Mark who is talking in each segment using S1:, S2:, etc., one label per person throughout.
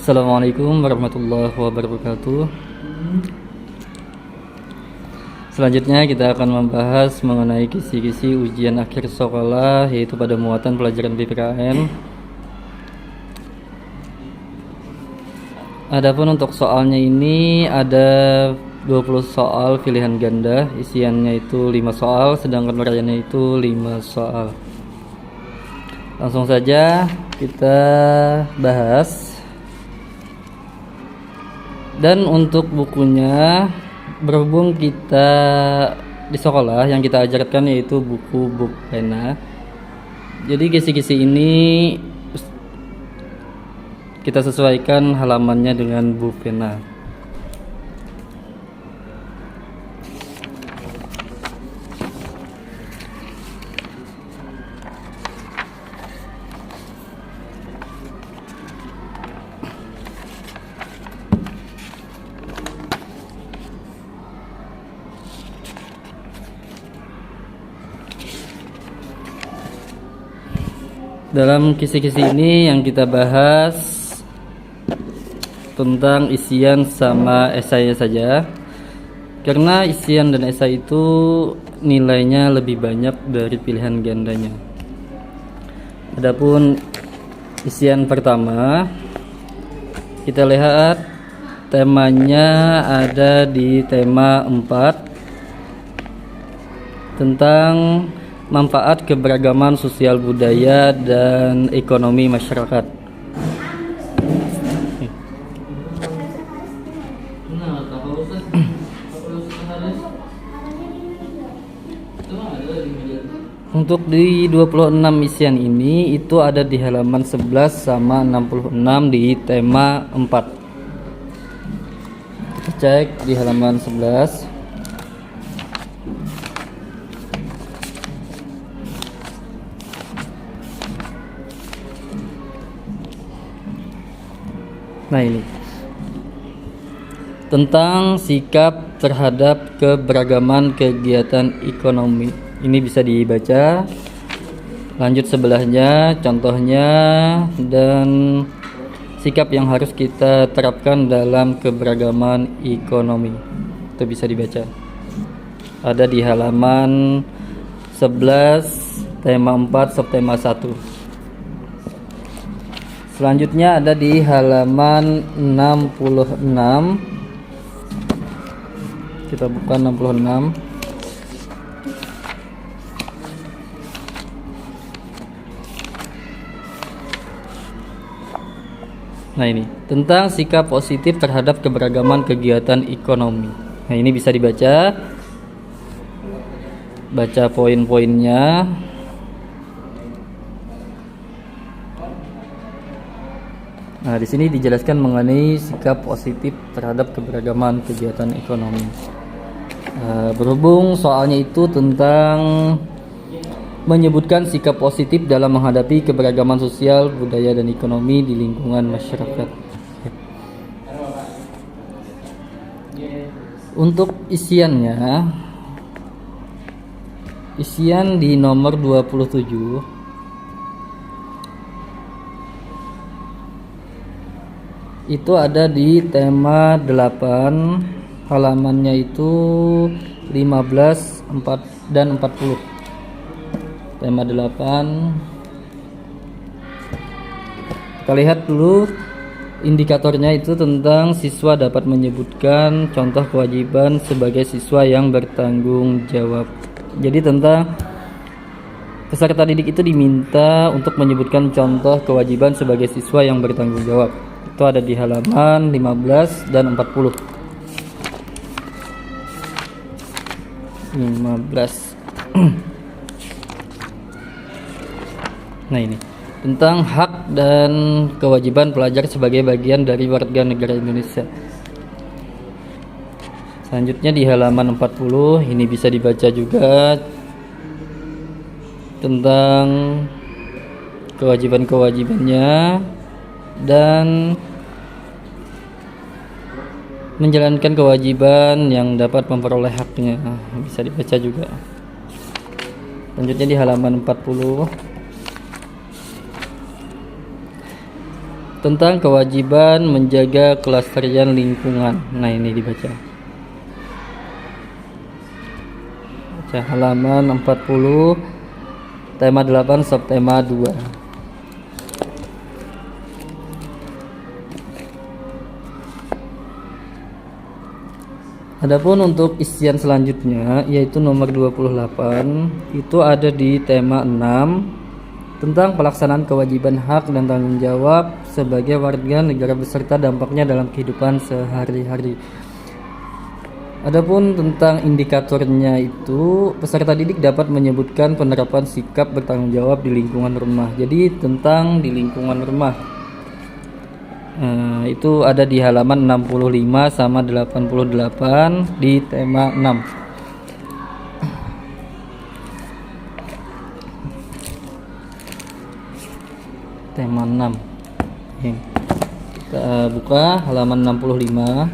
S1: Assalamualaikum warahmatullahi wabarakatuh. Selanjutnya kita akan membahas mengenai kisi-kisi ujian akhir sekolah, yaitu pada muatan pelajaran PPKN. Adapun untuk soalnya ini ada 20 soal pilihan ganda, isiannya itu 5 soal, sedangkan uraiannya itu 5 soal. Langsung saja kita bahas. Dan untuk bukunya, berhubung kita di sekolah yang kita ajarkan yaitu buku pena, jadi kisi-kisi ini kita sesuaikan halamannya dengan buku pena. Dalam kisi-kisi ini yang kita bahas tentang isian sama esai saja, karena isian dan esai itu nilainya lebih banyak dari pilihan gandanya. Adapun isian pertama, kita lihat temanya ada di tema 4 tentang manfaat keberagaman sosial budaya dan ekonomi masyarakat. Untuk di 26 isian ini itu ada di halaman 11 sama 66 di tema 4. Kita cek di halaman 11. Nah, ini tentang sikap terhadap keberagaman kegiatan ekonomi. Ini bisa dibaca. Lanjut sebelahnya, contohnya dan sikap yang harus kita terapkan dalam keberagaman ekonomi. Itu bisa dibaca. Ada di halaman 11 tema 4 subtema 1. Selanjutnya ada di halaman 66. Kita buka 66. Nah, ini tentang sikap positif terhadap keberagaman kegiatan ekonomi. Nah, ini bisa dibaca. Baca poin-poinnya. Nah, di sini dijelaskan mengenai sikap positif terhadap keberagaman kegiatan ekonomi. Berhubung soalnya itu tentang menyebutkan sikap positif dalam menghadapi keberagaman sosial, budaya, dan ekonomi di lingkungan masyarakat. Untuk isiannya, isian di nomor 27. Itu ada di tema 8, halamannya itu 15, 4 dan 40. Tema 8. Kita lihat dulu indikatornya itu tentang siswa dapat menyebutkan contoh kewajiban sebagai siswa yang bertanggung jawab. Jadi tentang peserta didik itu diminta untuk menyebutkan contoh kewajiban sebagai siswa yang bertanggung jawab. Itu ada di halaman 15 dan 40. 15. Nah, ini tentang hak dan kewajiban pelajar sebagai bagian dari warga negara Indonesia. Selanjutnya di halaman 40, ini bisa dibaca juga tentang kewajiban-kewajibannya dan menjalankan kewajiban yang dapat memperoleh haknya. Bisa dibaca juga. Lanjutnya di halaman 40. tentang kewajiban menjaga kelestarian lingkungan. Nah, ini dibaca. Baca halaman 40, tema 8, subtema 2. Adapun untuk isian selanjutnya yaitu nomor 28, itu ada di tema 6 tentang pelaksanaan kewajiban hak dan tanggung jawab sebagai warga negara beserta dampaknya dalam kehidupan sehari-hari. Adapun tentang indikatornya itu, peserta didik dapat menyebutkan penerapan sikap bertanggung jawab di lingkungan rumah. Jadi tentang di lingkungan rumah, itu ada di halaman 65 sama 88 di tema 6. Tema 6. Kita buka halaman 65.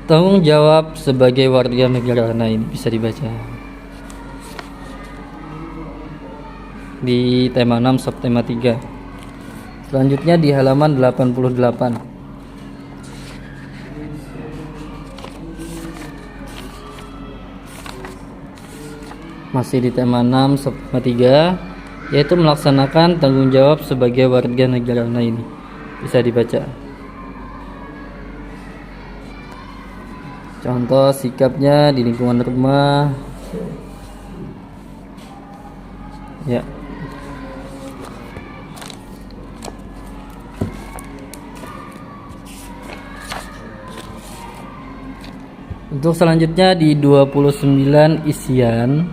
S1: Tanggung jawab sebagai warga negara. Nah, ini bisa dibaca di tema 6 subtema 3. Selanjutnya di halaman 88. Masih di tema 6 subtema 3, yaitu melaksanakan tanggung jawab sebagai warga negara. Nah, ini bisa dibaca. Contoh sikapnya di lingkungan rumah. Ya. Untuk selanjutnya di 29 isian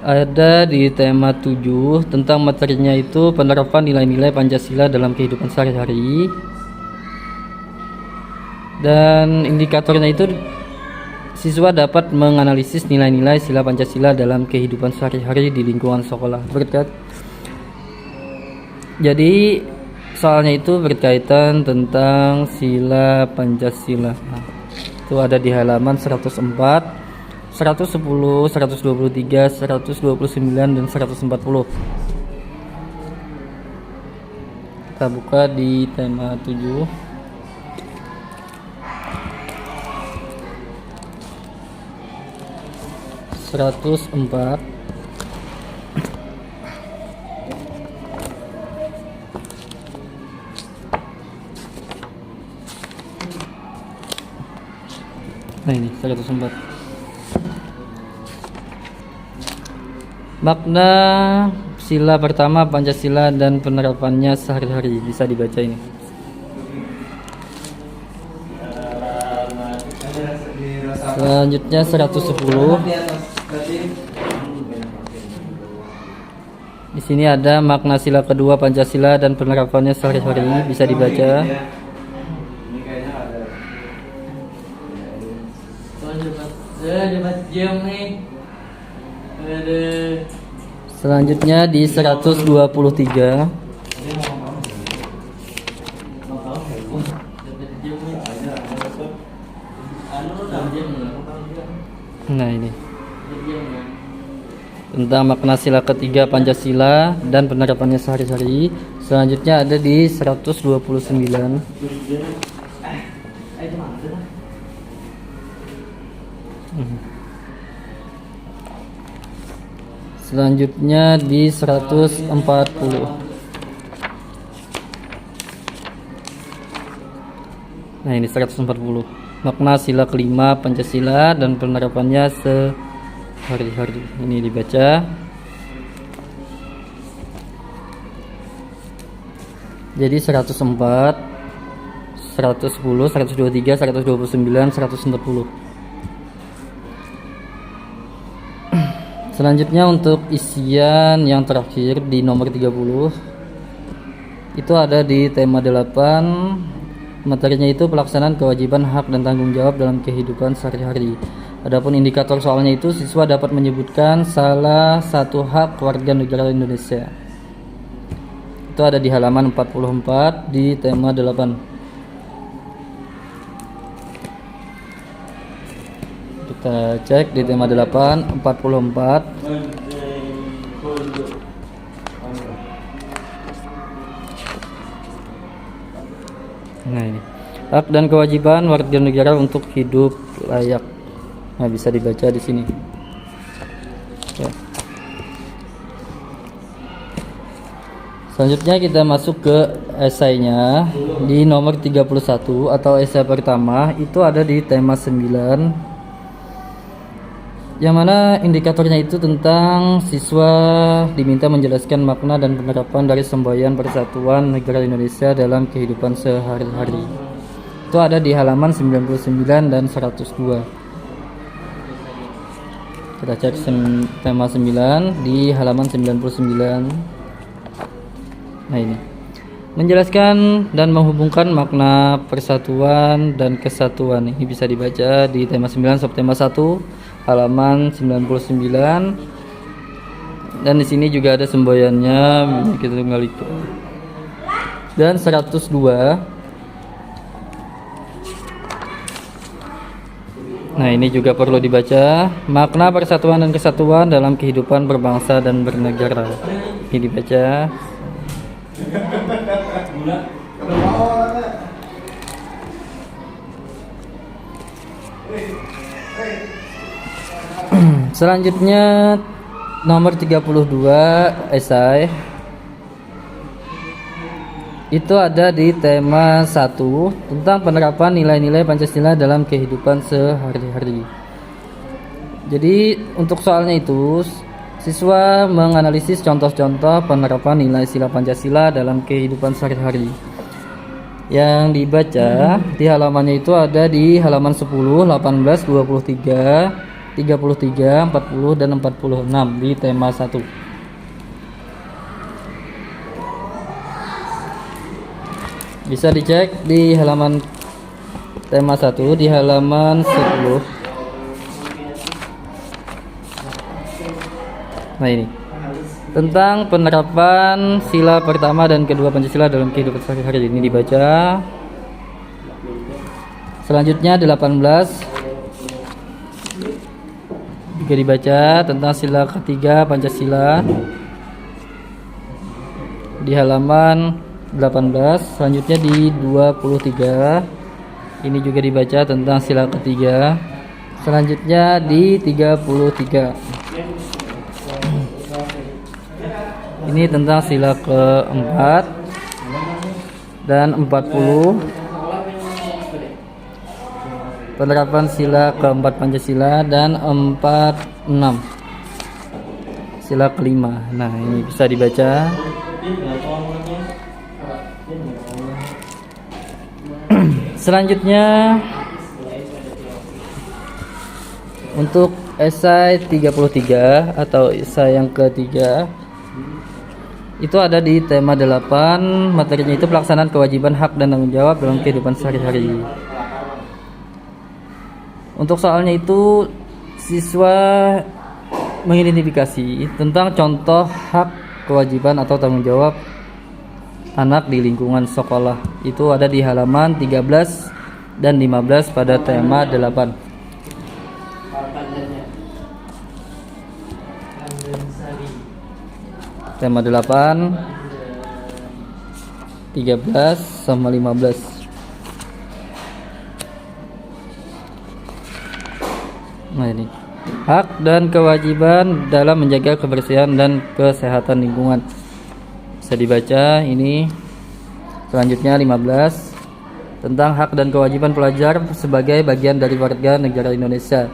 S1: ada di tema 7 tentang materinya itu penerapan nilai-nilai Pancasila dalam kehidupan sehari-hari. Dan indikatornya itu siswa dapat menganalisis nilai-nilai sila Pancasila dalam kehidupan sehari-hari di lingkungan sekolah. Jadi soalnya itu berkaitan tentang sila Pancasila. Nah, itu ada di halaman 104, 110, 123, 129 dan 140. Kita buka di tema 7. Empat. Nah, ini 104. Makna sila pertama Pancasila dan penerapannya sehari-hari bisa dibaca ini. Selanjutnya 110. Di sini ada makna sila kedua Pancasila dan penerapannya sehari-hari bisa dibaca. Selanjutnya di 123. Nah, ini tentang makna sila ketiga Pancasila dan penerapannya sehari-hari. Selanjutnya ada di 129. Selanjutnya di 140. Nah, ini 140. Makna sila kelima Pancasila dan penerapannya sehari-hari. Ini dibaca. Jadi 104, 110, 123, 129, 140. Selanjutnya untuk isian yang terakhir di nomor 30. Itu ada di tema 8. Materinya itu pelaksanaan kewajiban hak dan tanggung jawab dalam kehidupan sehari-hari. Adapun indikator soalnya itu siswa dapat menyebutkan salah satu hak warga negara Indonesia. Itu ada di halaman 44 di tema 8. Kita cek di tema 8 44. Nah ini hak dan kewajiban warga negara untuk hidup layak. Nah bisa dibaca di sini. Ya. Selanjutnya kita masuk ke esainya di nomor 31 atau esai pertama itu ada di tema 9, yang mana indikatornya itu tentang siswa diminta menjelaskan makna dan penerapan dari semboyan Persatuan Negara Indonesia dalam kehidupan sehari-hari. Itu ada di halaman 99 dan 102. Kita cek tema 9 di halaman 99. Nah ini menjelaskan dan menghubungkan makna persatuan dan kesatuan. Ini bisa dibaca di tema 9 subtema 1 halaman 99. Dan di sini juga ada semboyannya kita tunggal itu. Dan 102. Nah, ini juga perlu dibaca makna persatuan dan kesatuan dalam kehidupan berbangsa dan bernegara. Ini dibaca. Selanjutnya nomor 32 esai itu ada di tema 1 tentang penerapan nilai-nilai Pancasila dalam kehidupan sehari-hari. Jadi untuk soalnya itu siswa menganalisis contoh-contoh penerapan nilai sila Pancasila dalam kehidupan sehari-hari. Yang dibaca di halamannya itu ada di halaman 10, 18, 23, 33, 40 dan 46 di tema 1. Bisa dicek di halaman tema 1 di halaman 10. Nah ini tentang penerapan sila pertama dan kedua Pancasila dalam kehidupan sehari-hari, ini dibaca. Selanjutnya 18 juga dibaca tentang sila ketiga Pancasila di halaman 18. Selanjutnya di 23 ini juga dibaca tentang sila ketiga. Selanjutnya di 33 ini tentang sila keempat dan 40 penerapan sila keempat Pancasila dan 46 sila kelima. Nah ini bisa dibaca. Selanjutnya untuk esai 33 atau esai yang ketiga itu ada di tema 8, materinya itu pelaksanaan kewajiban hak dan tanggung jawab dalam kehidupan sehari-hari. Untuk soalnya itu siswa mengidentifikasi tentang contoh hak, kewajiban atau tanggung jawab anak di lingkungan sekolah. Itu ada di halaman 13 dan 15 pada tema 8. Tema 8 13 sama 15. Nah ini hak dan kewajiban dalam menjaga kebersihan dan kesehatan lingkungan, bisa dibaca ini. Selanjutnya 15 tentang hak dan kewajiban pelajar sebagai bagian dari warga negara Indonesia.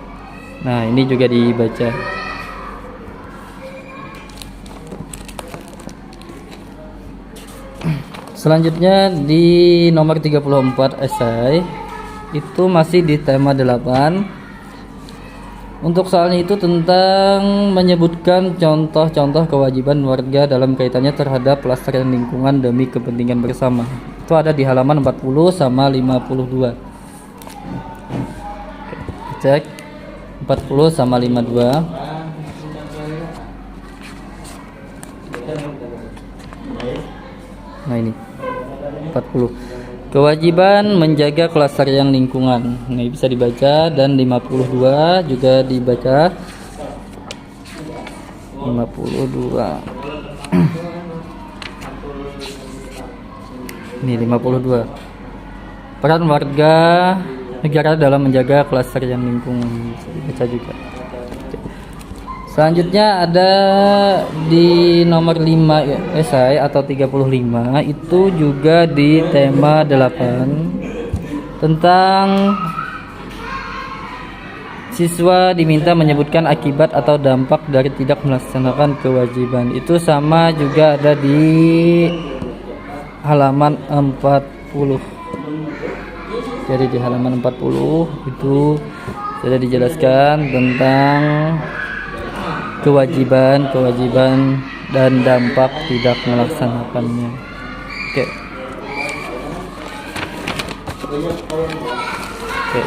S1: Nah ini juga dibaca. Selanjutnya di nomor 34 esai itu masih di tema 8. Untuk soalnya itu tentang menyebutkan contoh-contoh kewajiban warga dalam kaitannya terhadap pelestarian lingkungan demi kepentingan bersama. Itu ada di halaman 40 sama 52. Cek 40 sama 52. Nah ini 40. Kewajiban menjaga kelestarian lingkungan. Ini bisa dibaca, dan 52 juga dibaca. 52. Ini 52. Peran warga negara dalam menjaga kelestarian lingkungan, bisa dibaca juga. Selanjutnya ada di nomor 5 esai atau 35, itu juga di tema 8 tentang siswa diminta menyebutkan akibat atau dampak dari tidak melaksanakan kewajiban. Itu sama juga ada di halaman 40. Jadi di halaman 40 itu sudah dijelaskan tentang kewajiban dan dampak tidak melaksanakannya. Oke,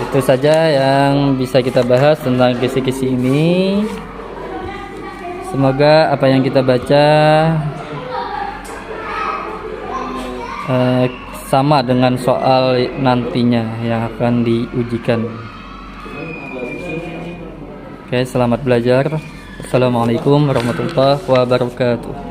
S1: itu saja yang bisa kita bahas tentang kisi-kisi ini. Semoga apa yang kita baca sama dengan soal nantinya yang akan diujikan. Oke, selamat belajar. Assalamualaikum warahmatullahi wabarakatuh.